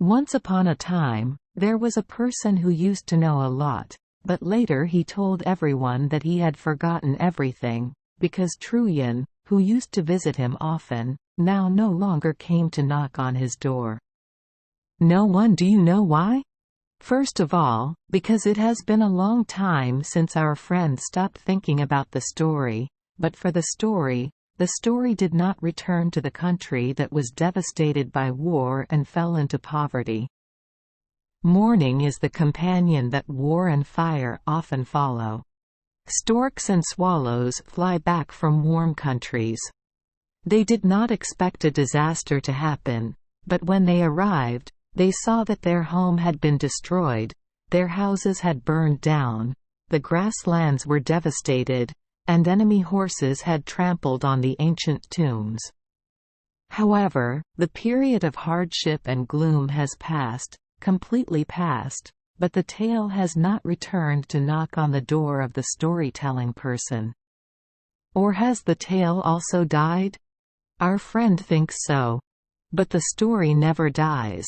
Once upon a time, there was a person who used to know a lot, but later he told everyone that he had forgotten everything, because Truyen, who used to visit him often, now no longer came to knock on his door. No one. Do you know why? First of all, because it has been a long time since our friend stopped thinking about the story, but for the story did not return to the country that was devastated by war and fell into poverty. Mourning is the companion that war and fire often follow. Storks and swallows fly back from warm countries. They did not expect a disaster to happen, but when they arrived, they saw that their home had been destroyed, their houses had burned down, the grasslands were devastated, and enemy horses had trampled on the ancient tombs. However, the period of hardship and gloom has passed, completely passed, but the tale has not returned to knock on the door of the storytelling person. Or has the tale also died? Our friend thinks so. But the story never dies.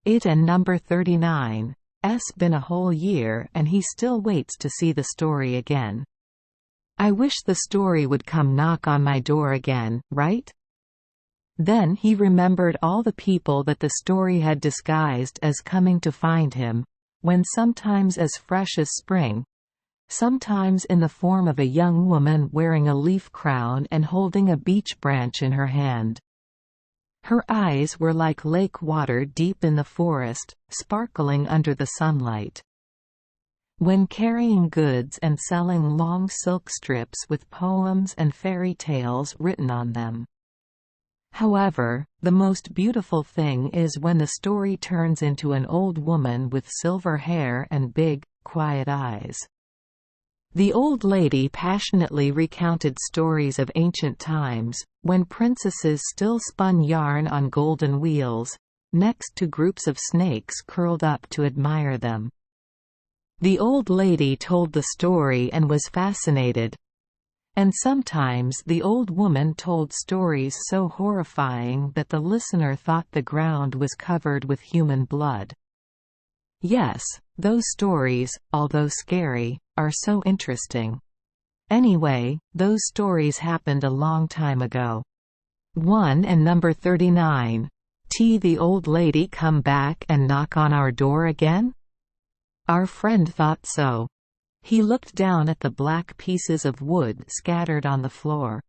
It and number 39's been a whole year and he still waits to see the story again. I wish the story would come knock on my door again, right? Then he remembered all the people that the story had disguised as coming to find him, when sometimes as fresh as spring, sometimes in the form of a young woman wearing a leaf crown and holding a beech branch in her hand. Her eyes were like lake water deep in the forest, sparkling under the sunlight. When carrying goods and selling long silk strips with poems and fairy tales written on them. However, the most beautiful thing is when the story turns into an old woman with silver hair and big, quiet eyes. The old lady passionately recounted stories of ancient times, when princesses still spun yarn on golden wheels, next to groups of snakes curled up to admire them. The old lady told the story and was fascinated. And sometimes the old woman told stories so horrifying that the listener thought the ground was covered with human blood. Yes, those stories, although scary, are so interesting. Anyway, those stories happened a long time ago. 1 and number 39. The old lady come back and knock on our door again? Our friend thought so. He looked down at the black pieces of wood scattered on the floor.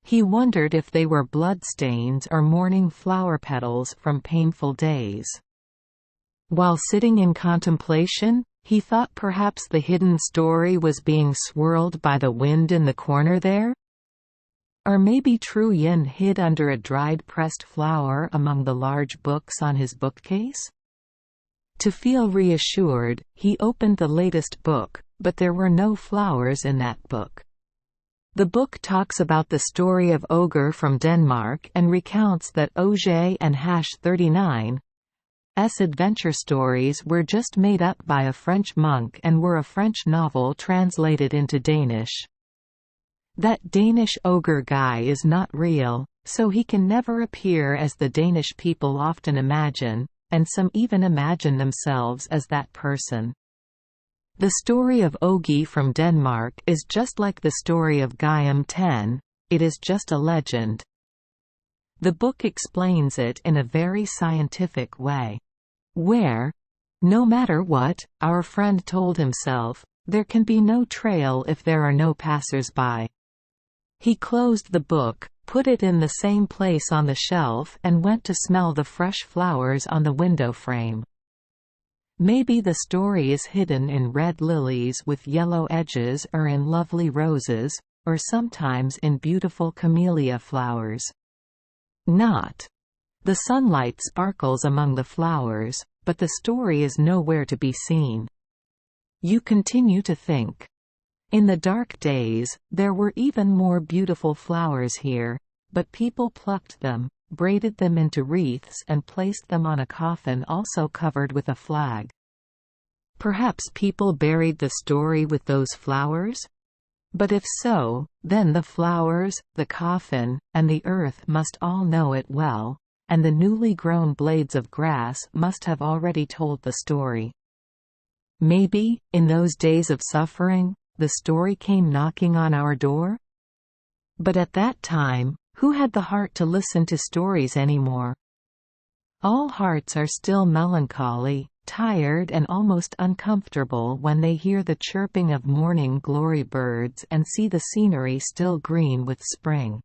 He wondered if they were bloodstains or morning flower petals from painful days. While sitting in contemplation, he thought perhaps the hidden story was being swirled by the wind in the corner there? Or maybe Truyen hid under a dried pressed flower among the large books on his bookcase? To feel reassured, he opened the latest book, but there were no flowers in that book. The book talks about the story of Ogre from Denmark and recounts that Auger and #39's adventure stories were just made up by a French monk and were a French novel translated into Danish. That Danish ogre guy is not real, so he can never appear as the Danish people often imagine, and some even imagine themselves as that person. The story of Åge from Denmark is just like the story of Guillaume Ten, it is just a legend. The book explains it in a very scientific way. Where, no matter what, our friend told himself, there can be no trail if there are no passers-by. He closed the book, put it in the same place on the shelf and went to smell the fresh flowers on the window frame. Maybe the story is hidden in red lilies with yellow edges or in lovely roses, or sometimes in beautiful camellia flowers. Not. The sunlight sparkles among the flowers, but the story is nowhere to be seen. You continue to think. In the dark days, there were even more beautiful flowers here, but people plucked them, braided them into wreaths and placed them on a coffin also covered with a flag. Perhaps people buried the story with those flowers? But if so, then the flowers, the coffin, and the earth must all know it well, and the newly grown blades of grass must have already told the story. Maybe, in those days of suffering, the story came knocking on our door? But at that time, who had the heart to listen to stories anymore? All hearts are still melancholy, tired and almost uncomfortable when they hear the chirping of morning glory birds and see the scenery still green with spring.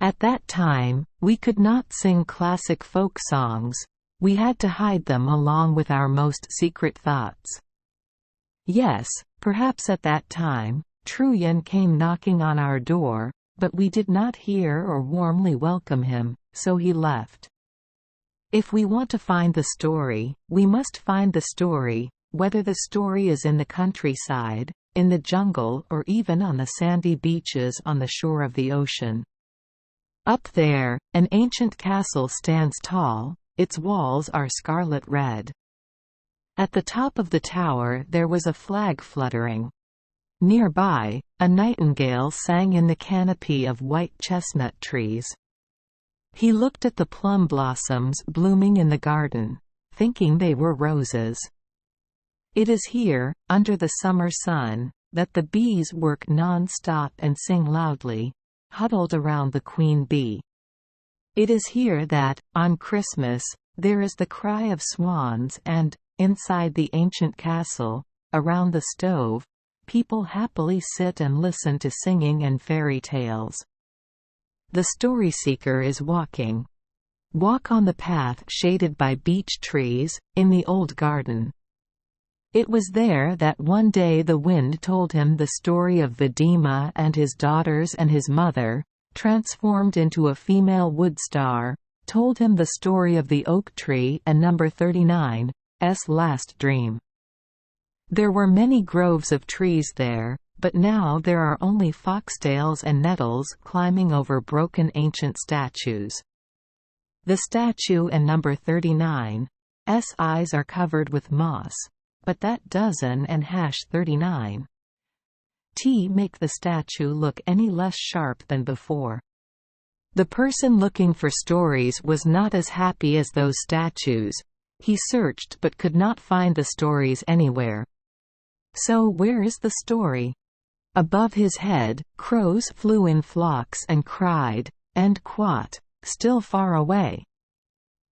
At that time, we could not sing classic folk songs. We had to hide them along with our most secret thoughts. Yes, perhaps at that time, Truyen came knocking on our door, but we did not hear or warmly welcome him, so he left. If we want to find the story, we must find the story, whether the story is in the countryside, in the jungle, or even on the sandy beaches on the shore of the ocean. Up there, an ancient castle stands tall, its walls are scarlet red. At the top of the tower there was a flag fluttering. Nearby, a nightingale sang in the canopy of white chestnut trees. He looked at the plum blossoms blooming in the garden, thinking they were roses. It is here, under the summer sun, that the bees work non-stop and sing loudly, huddled around the queen bee. It is here that, on Christmas, there is the cry of swans and, inside the ancient castle, around the stove, people happily sit and listen to singing and fairy tales. The story seeker is walking. Walk on the path shaded by beech trees, in the old garden. It was there that one day the wind told him the story of Vidima and his daughters, and his mother, transformed into a female wood star, told him the story of the oak tree and number 39's last dream. There were many groves of trees there, but now there are only foxtails and nettles climbing over broken ancient statues. The statue and number 39's eyes are covered with moss, but that dozen and #39 make the statue look any less sharp than before. The person looking for stories was not as happy as those statues. He searched but could not find the stories anywhere. So where is the story? Above his head, crows flew in flocks and cried, and quat, "Still far away!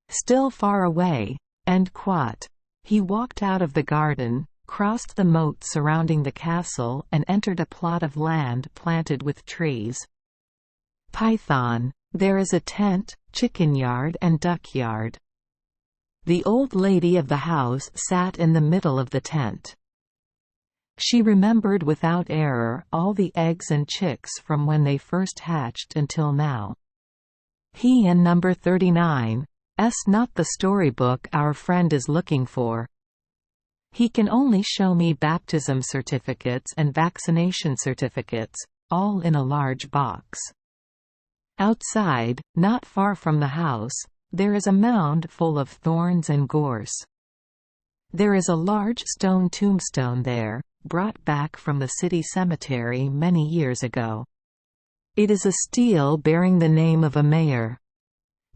Still far away!" and quat. He walked out of the garden, crossed the moat surrounding the castle, and entered a plot of land planted with trees. Python. There is a tent, chicken yard and duck yard. The old lady of the house sat in the middle of the tent. She remembered without error all the eggs and chicks from when they first hatched until now. He and number 39's not the storybook our friend is looking for. He can only show me baptism certificates and vaccination certificates, all in a large box. Outside, not far from the house, there is a mound full of thorns and gorse. There is a large stone tombstone there, brought back from the city cemetery many years ago. It is a stele bearing the name of a mayor.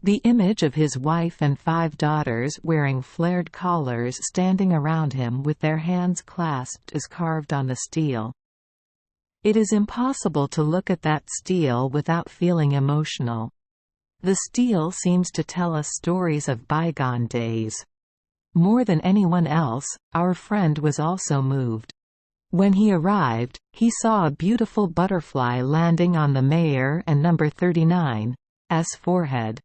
The image of his wife and 5 daughters wearing flared collars standing around him with their hands clasped is carved on the stele. It is impossible to look at that stele without feeling emotional. The stele seems to tell us stories of bygone days. More than anyone else, our friend was also moved. When he arrived, he saw a beautiful butterfly landing on the mayor and number 39's forehead.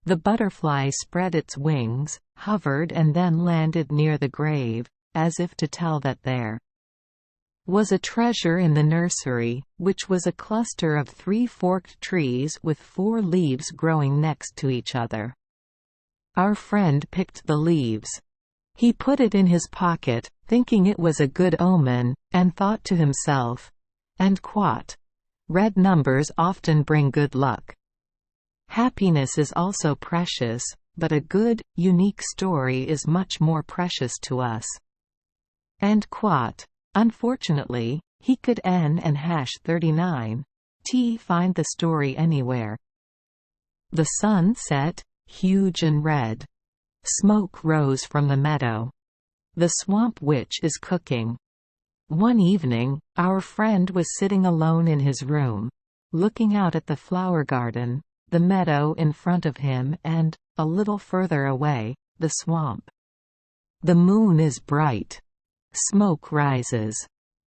The butterfly spread its wings, hovered and then landed near the grave, as if to tell that there was a treasure in the nursery, which was a cluster of 3 forked trees with 4 leaves growing next to each other. Our friend picked the leaves. He put it in his pocket, thinking it was a good omen, and thought to himself, and quat, "Red numbers often bring good luck." Happiness is also precious, but a good, unique story is much more precious to us. And quat. Unfortunately, he could N and #39 find the story anywhere. The sun set, huge and red. Smoke rose from the meadow. The swamp witch is cooking. One evening, our friend was sitting alone in his room, looking out at the flower garden, the meadow in front of him and, a little further away, the swamp. The moon is bright. Smoke rises.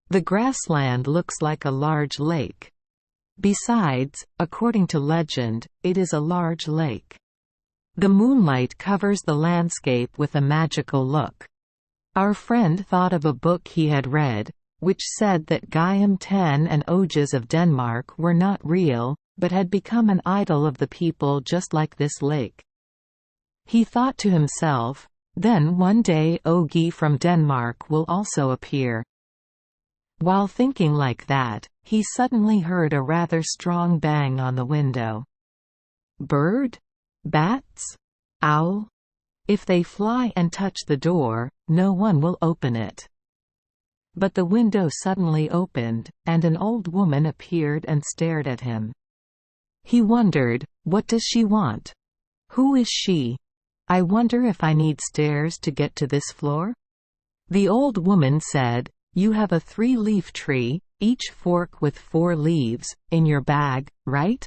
The grassland looks like a large lake. Besides, according to legend, it is a large lake. The moonlight covers the landscape with a magical look. Our friend thought of a book he had read, which said that Guillaume Tell and Oges of Denmark were not real, but had become an idol of the people just like this lake. He thought to himself, then one day Ogi from Denmark will also appear. While thinking like that, he suddenly heard a rather strong bang on the window. Bird? Bats? Owl? If they fly and touch the door, no one will open it. But the window suddenly opened, and an old woman appeared and stared at him. He wondered, what does she want? Who is she? I wonder if I need stairs to get to this floor? The old woman said, you have a 3-leaf tree, each fork with 4 leaves, in your bag, right?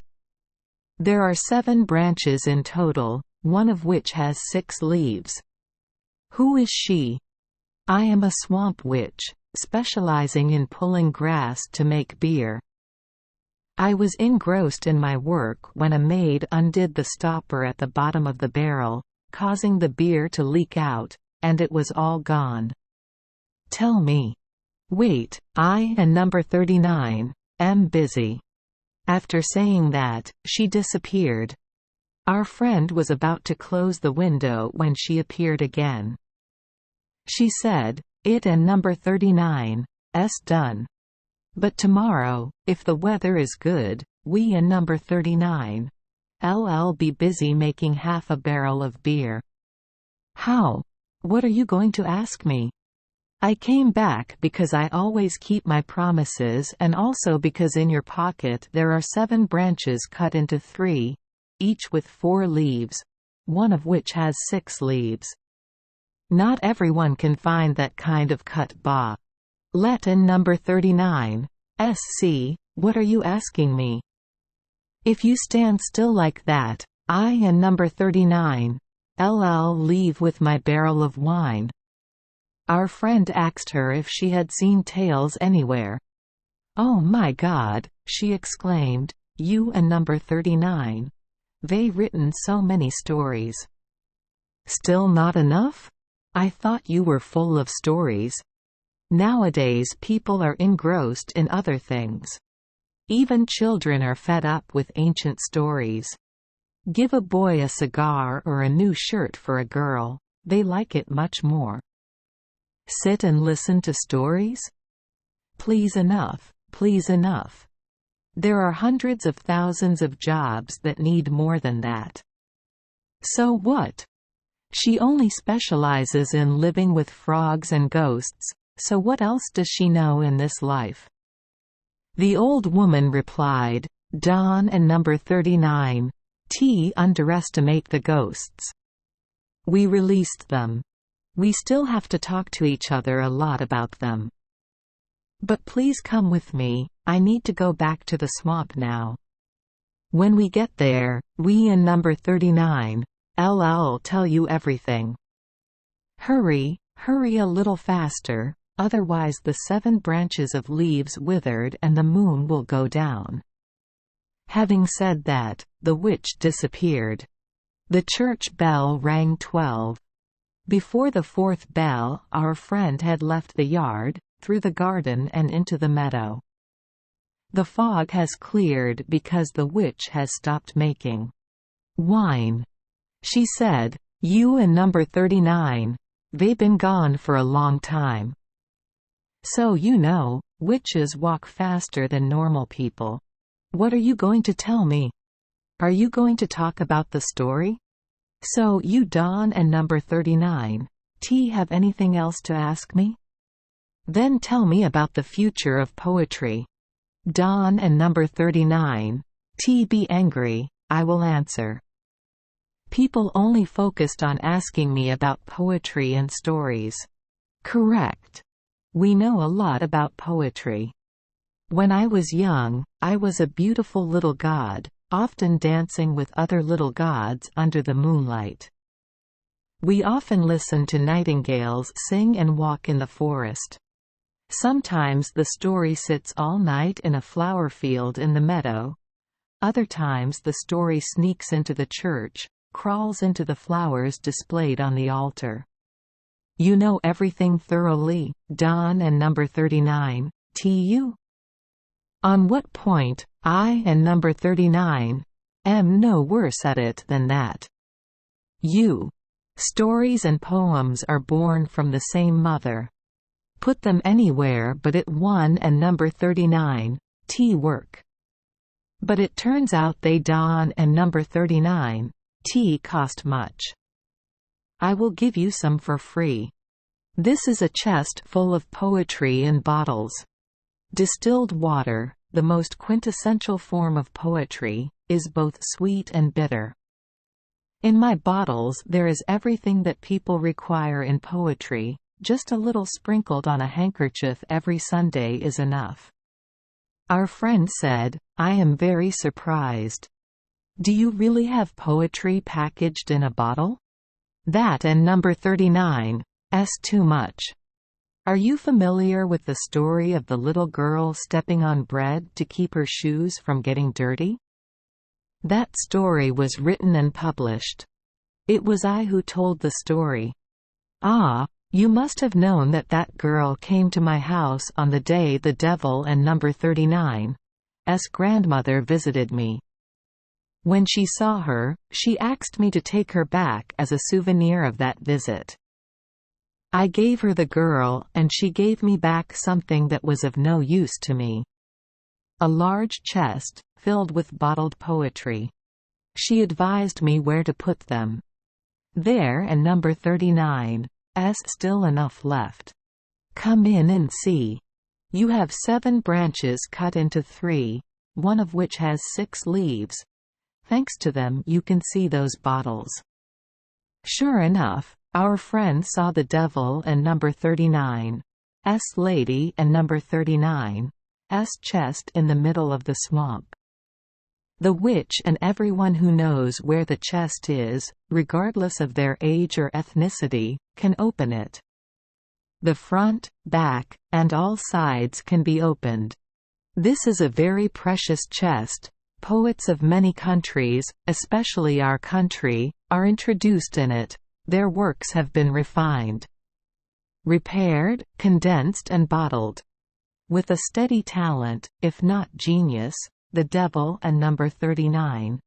There are 7 branches in total, one of which has 6 leaves. Who is she? I am a swamp witch, specializing in pulling grass to make beer. I was engrossed in my work when a maid undid the stopper at the bottom of the barrel, causing the beer to leak out, and it was all gone. Tell me. Wait, I and number 39, am busy. After saying that, she disappeared. Our friend was about to close the window when she appeared again. She said, it and number 39, 's done. But tomorrow, if the weather is good, we and number 39, I'll be busy making half a barrel of beer. How? What are you going to ask me? I came back because I always keep my promises and also because in your pocket there are 7 branches cut into 3, each with 4 leaves, one of which has 6 leaves. Not everyone can find that kind of cut ba. Let in number 39, SC, what are you asking me? If you stand still like that, I and number 39, I'll leave with my barrel of wine. Our friend asked her if she had seen tales anywhere. Oh my God, she exclaimed, you and number 39. They written so many stories. Still not enough? I thought you were full of stories. Nowadays people are engrossed in other things. Even children are fed up with ancient stories. Give a boy a cigar or a new shirt for a girl, they like it much more. Sit and listen to stories? Please enough, please enough. There are hundreds of thousands of jobs that need more than that. So what? She only specializes in living with frogs and ghosts, so what else does she know in this life? The old woman replied, Don and number 39, underestimate the ghosts. We released them. We still have to talk to each other a lot about them. But please come with me, I need to go back to the swamp now. When we get there, we and number 39, I'll tell you everything. Hurry, hurry a little faster, otherwise the 7 branches of leaves withered and the moon will go down. Having said that, the witch disappeared. The church bell rang 12. Before the 4th bell, our friend had left the yard, through the garden and into the meadow. The fog has cleared because the witch has stopped making wine. She said, you and number 39, they've been gone for a long time. So you know, witches walk faster than normal people. What are you going to tell me? Are you going to talk about the story? So you Don and number 39, have anything else to ask me? Then tell me about the future of poetry. Don and number 39, be angry, I will answer. People only focused on asking me about poetry and stories. Correct. We know a lot about poetry. When I was young, I was a beautiful little god, often dancing with other little gods under the moonlight. We often listen to nightingales sing and walk in the forest. Sometimes the story sits all night in a flower field in the meadow. Other times the story sneaks into the church, crawls into the flowers displayed on the altar. You know everything thoroughly, Don and number 39, TU? On what point, I and number 39 am no worse at it than that. You. Stories and poems are born from the same mother. Put them anywhere but at 1 and number 39, T work. But it turns out they Don and number 39, T cost much. I will give you some for free. This is a chest full of poetry in bottles. Distilled water, the most quintessential form of poetry, is both sweet and bitter. In my bottles there is everything that people require in poetry, just a little sprinkled on a handkerchief every Sunday is enough. Our friend said, I am very surprised. Do you really have poetry packaged in a bottle? That and number 39's too much. Are you familiar with the story of the little girl stepping on bread to keep her shoes from getting dirty? That story was written and published. It was I who told the story. Ah, you must have known that that girl came to my house on the day the devil and number 39's grandmother visited me. When she saw her, she asked me to take her back as a souvenir of that visit. I gave her the girl and she gave me back something that was of no use to me. A large chest, filled with bottled poetry. She advised me where to put them. There and number 39's still enough left. Come in and see. You have 7 branches cut into 3, one of which has 6 leaves. Thanks to them you can see those bottles. Sure enough, our friend saw the devil and number 39's lady and number 39's chest in the middle of the swamp. The witch and everyone who knows where the chest is, regardless of their age or ethnicity, can open it. The front, back, and all sides can be opened. This is a very precious chest. Poets of many countries, especially our country, are introduced in it. Their works have been refined, repaired, condensed and bottled. With a steady talent, if not genius, the devil and number 39's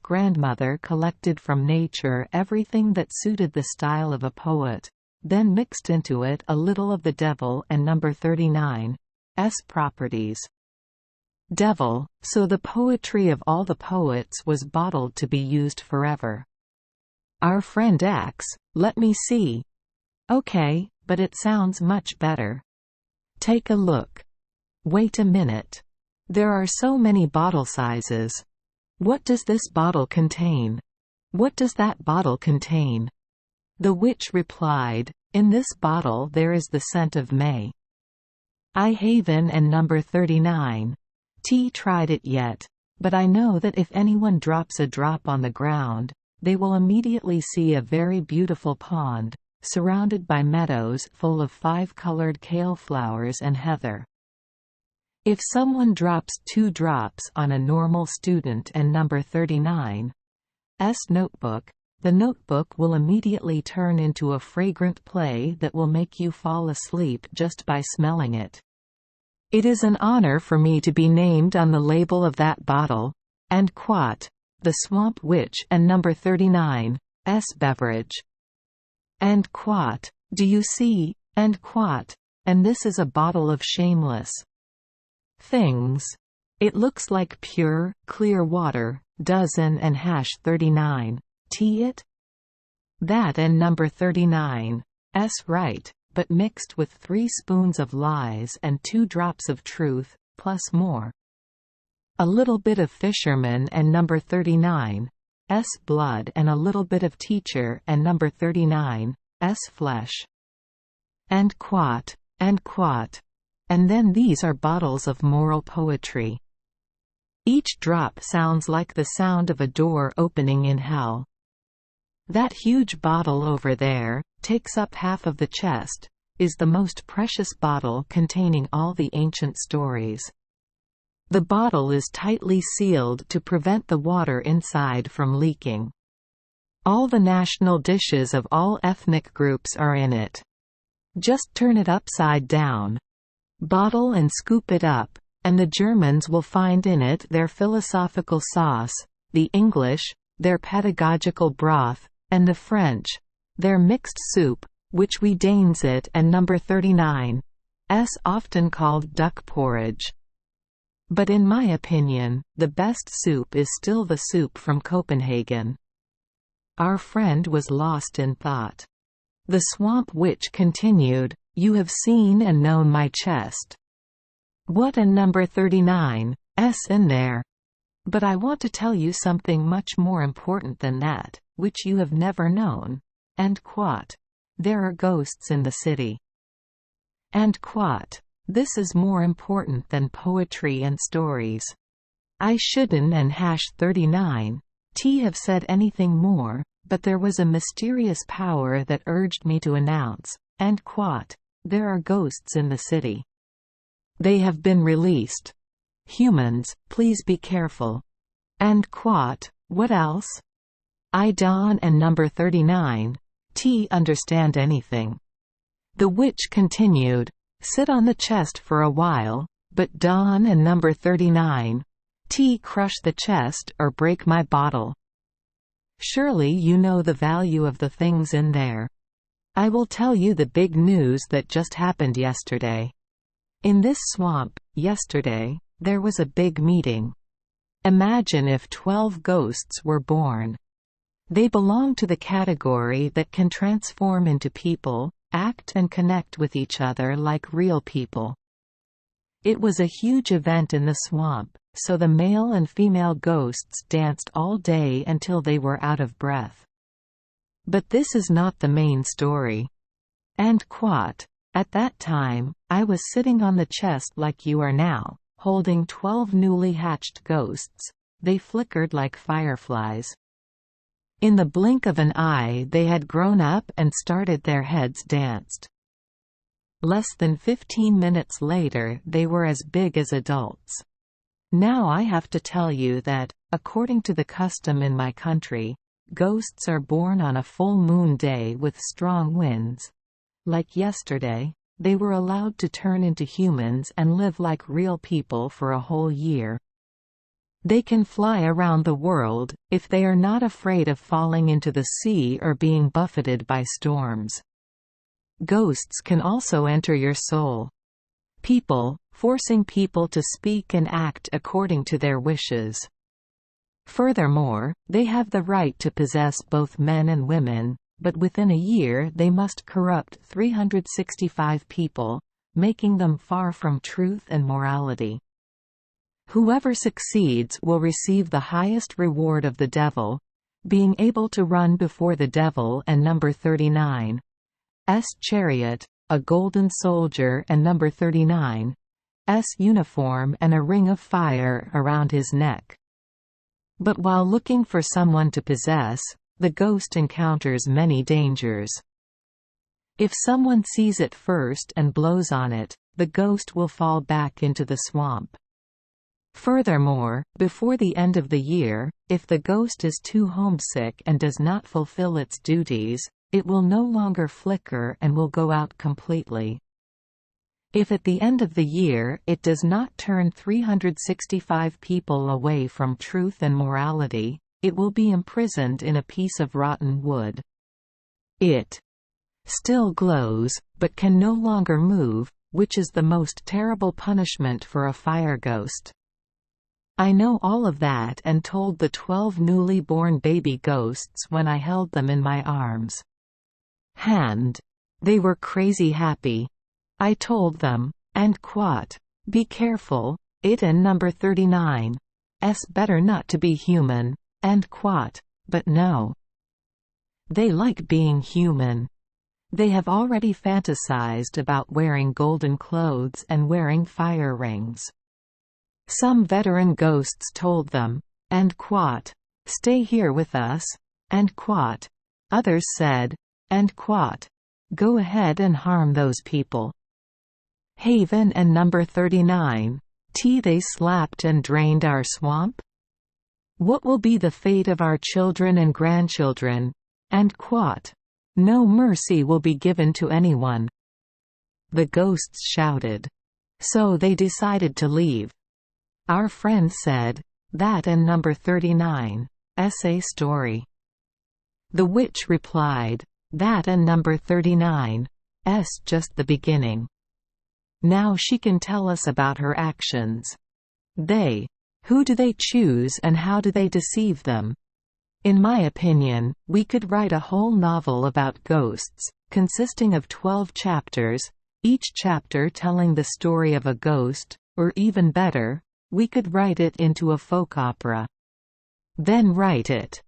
grandmother collected from nature everything that suited the style of a poet, then mixed into it a little of the devil and number 39's properties. Devil, so the poetry of all the poets was bottled to be used forever. Our friend asks, let me see. Okay, but it sounds much better. Take a look. Wait a minute. There are so many bottle sizes. What does this bottle contain? What does that bottle contain? The witch replied, in this bottle there is the scent of May. I Haven and number 39's tried it yet, but I know that if anyone drops a drop on the ground, they will immediately see a very beautiful pond, surrounded by meadows full of 5-colored kale flowers and heather. If someone drops 2 drops on a normal student and number 39's notebook, the notebook will immediately turn into a fragrant play that will make you fall asleep just by smelling it. It is an honor for me to be named on the label of that bottle, and quat, the Swamp Witch and number 39's beverage. And quat, do you see, and quat, and this is a bottle of shameless things. It looks like pure, clear water, dozen and hash 39's it? That and number 39's right, but mixed with 3 spoons of lies and 2 drops of truth, plus more. A little bit of fisherman and number 39's blood and a little bit of teacher and number 39 flesh. And quat. And then these are bottles of moral poetry. Each drop sounds like the sound of a door opening in hell. That huge bottle over there takes up half of the chest, is the most precious bottle containing all the ancient stories. The bottle is tightly sealed to prevent the water inside from leaking. All the national dishes of all ethnic groups are in it. Just turn it upside down. Bottle and scoop it up, and the Germans will find in it their philosophical sauce, the English, their pedagogical broth, and the French, their mixed soup, which we Danes it and number 39 often called duck porridge. But in my opinion, the best soup is still the soup from Copenhagen. Our friend was lost in thought. The Swamp Witch continued, "You have seen and known my chest. What a number 39 in there. But I want to tell you something much more important than that, which you have never known. And quat. There are ghosts in the city. And quat. This is more important than poetry and stories. I shouldn't and #39 have said anything more, but there was a mysterious power that urged me to announce, and quat. There are ghosts in the city. They have been released. Humans, please be careful. And quat. What else? I Don and number 39 understand anything. The witch continued, sit on the chest for a while, but Don and number 39 crush the chest or break my bottle. Surely you know the value of the things in there. I will tell you the big news that just happened yesterday. In this swamp, yesterday, there was a big meeting. Imagine if 12 ghosts were born. They belong to the category that can transform into people, act and connect with each other like real people. It was a huge event in the swamp, so the male and female ghosts danced all day until they were out of breath. But this is not the main story. And quat. At that time, I was sitting on the chest like you are now, holding 12 newly hatched ghosts. They flickered like fireflies. In the blink of an eye they had grown up and started their heads danced. Less than 15 minutes later they were as big as adults. Now I have to tell you that, according to the custom in my country, ghosts are born on a full moon day with strong winds. Like yesterday, they were allowed to turn into humans and live like real people for a whole year. They can fly around the world, if they are not afraid of falling into the sea or being buffeted by storms. Ghosts can also enter your soul. Forcing people to speak and act according to their wishes. Furthermore, they have the right to possess both men and women, but within a year they must corrupt 365 people, making them far from truth and morality. Whoever succeeds will receive the highest reward of the devil, being able to run before the devil and number 39's chariot, a golden soldier and number 39's uniform and a ring of fire around his neck. But while looking for someone to possess, the ghost encounters many dangers. If someone sees it first and blows on it, the ghost will fall back into the swamp. Furthermore, before the end of the year, if the ghost is too homesick and does not fulfill its duties, it will no longer flicker and will go out completely. If at the end of the year it does not turn 365 people away from truth and morality, it will be imprisoned in a piece of rotten wood. It still glows, but can no longer move, which is the most terrible punishment for a fire ghost. I know all of that and told the 12 newly born baby ghosts when I held them in my arms. They were crazy happy. I told them, and quat. Be careful, it and number 39's better not to be human, and quat. But no. They like being human. They have already fantasized about wearing golden clothes and wearing fire rings. Some veteran ghosts told them, and quat, "Stay here with us," and quat. Others said, and quat, "Go ahead and harm those people." Haven and number 39, they slapped and drained our swamp? What will be the fate of our children and grandchildren? And quat, "No mercy will be given to anyone." The ghosts shouted. So they decided to leave. Our friend said, "That and number 39, essay story." The witch replied, "That and number 39, just the beginning. Now she can tell us about her actions. Who do they choose and how do they deceive them?" In my opinion, we could write a whole novel about ghosts, consisting of 12 chapters, each chapter telling the story of a ghost, or even better, we could write it into a folk opera. Then write it.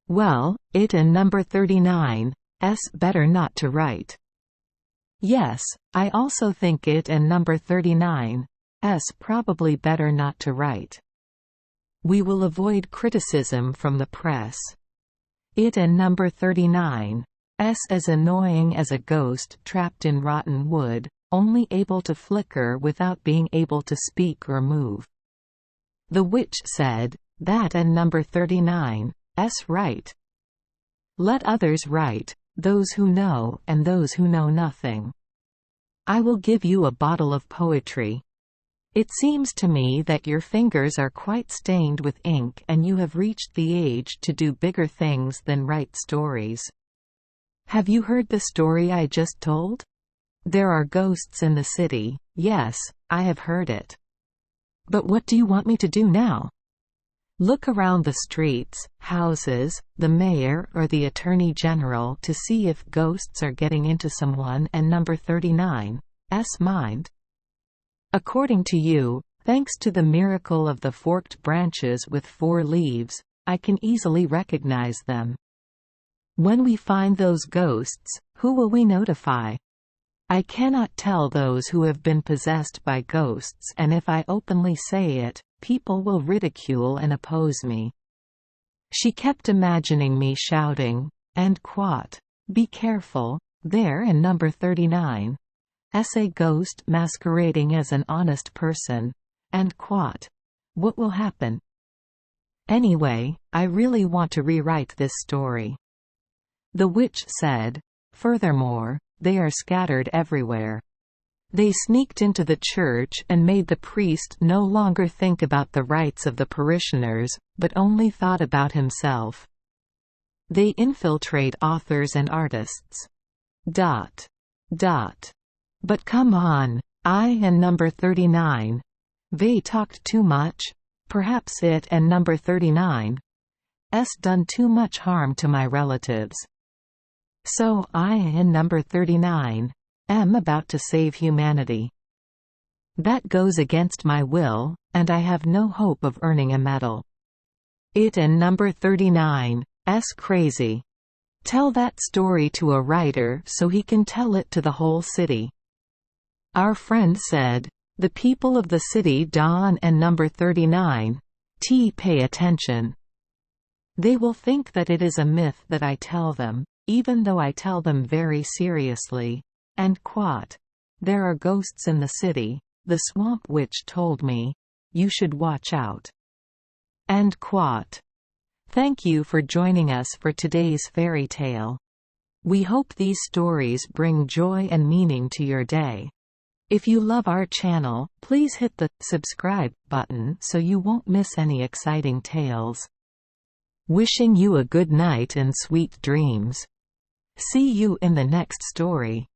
Well, it and number 39, better not to write. Yes, I also think it and number 39, probably better not to write. We will avoid criticism from the press. It and number 39, as annoying as a ghost trapped in rotten wood, only able to flicker without being able to speak or move. The witch said, "That and number 39, right. Let others write, those who know and those who know nothing. I will give you a bottle of poetry. It seems to me that your fingers are quite stained with ink and you have reached the age to do bigger things than write stories. Have you heard the story I just told? There are ghosts in the city. Yes, I have heard it. But what do you want me to do now? Look around the streets, houses, the mayor or the attorney general to see if ghosts are getting into someone and number 39's mind. According to you, thanks to the miracle of the forked branches with 4 leaves, I can easily recognize them. When we find those ghosts, who will we notify? I cannot tell those who have been possessed by ghosts, and if I openly say it, people will ridicule and oppose me. She kept imagining me shouting, and quat, "Be careful, there in number 39. A ghost masquerading as an honest person, and quat. What will happen? Anyway, I really want to rewrite this story." The witch said, "Furthermore, they are scattered everywhere. They sneaked into the church and made the priest no longer think about the rights of the parishioners, but only thought about himself. They infiltrate authors and artists. ... But come on, I and number 39. They talked too much. Perhaps it and number 39's done too much harm to my relatives. So I and number 39 am about to save humanity. That goes against my will, and I have no hope of earning a medal. It and number 39's crazy. Tell that story to a writer so he can tell it to the whole city." Our friend said, "The people of the city Don and number 39 pay attention. They will think that it is a myth that I tell them, even though I tell them very seriously, and quat. There are ghosts in the city, the swamp witch told me. You should watch out. And quat. Thank you for joining us for today's fairy tale. We hope these stories bring joy and meaning to your day. If you love our channel, please hit the subscribe button so you won't miss any exciting tales. Wishing you a good night and sweet dreams. See you in the next story.